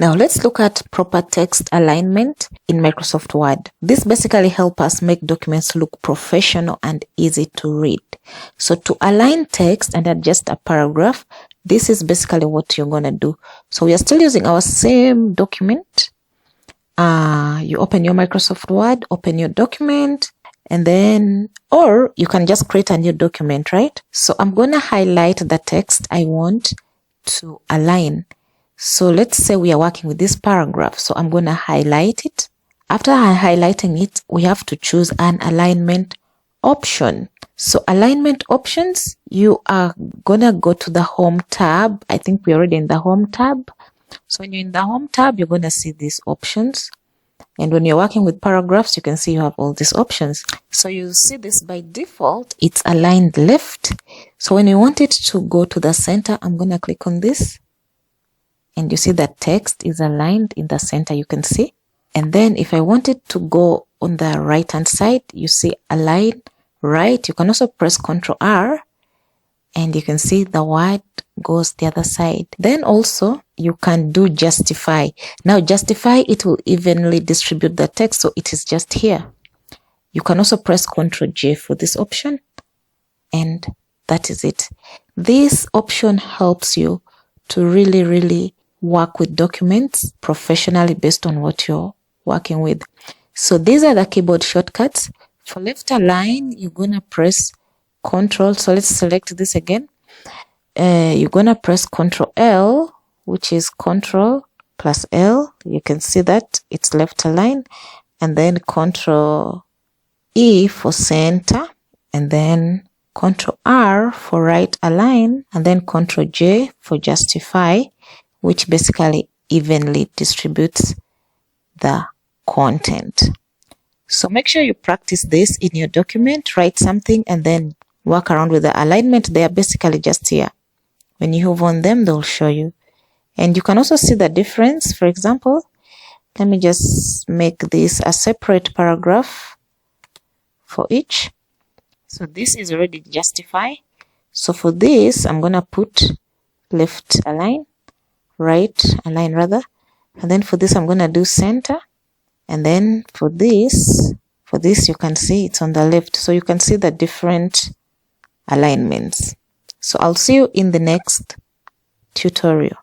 Now let's look at proper text alignment in Microsoft Word. This basically helps us make documents look professional and easy to read. So to align text and adjust a paragraph, this is basically what you're going to do. So we are still using our same document. You open your Microsoft Word, open your document, and then, or you can just create a new document, right? So I'm going to highlight the text I want to align. So let's say we are working with this paragraph. So I'm going to highlight it. After highlighting it, we have to choose an alignment option. So alignment options, you are going to go to the home tab. I think we're already in the home tab. So when you're in the home tab, you're going to see these options. And when you're working with paragraphs, you can see you have all these options. So you see this by default, it's aligned left. So when you want it to go to the center, I'm going to click on this. And you see that text is aligned in the center, you can see. And then if I want it to go on the right hand side, you see align right. You can also press Ctrl R and you can see the word goes the other side. Then also you can do justify. Now justify, it will evenly distribute the text, so it is just here. You can also press Ctrl J for this option, and that is it. This option helps you to really work with documents professionally based on what you're working with. So these are the keyboard shortcuts. For left align, you're gonna press Ctrl. So let's select this again. You're gonna press Ctrl L, which is Ctrl plus L. You can see that it's left align, and then Ctrl E for center, and then Ctrl R for right align, and then Ctrl J for justify, which basically evenly distributes the content. So make sure you practice this in your document, write something, and then work around with the alignment. They are basically just here. When you hover on them, they'll show you. And you can also see the difference. For example, let me just make this a separate paragraph for each. So this is already justify. So for this, I'm going to put left align, right align rather. And then for this, I'm going to do center. And then for this you can see it's on the left. So you can see the different alignments. So I'll see you in the next tutorial.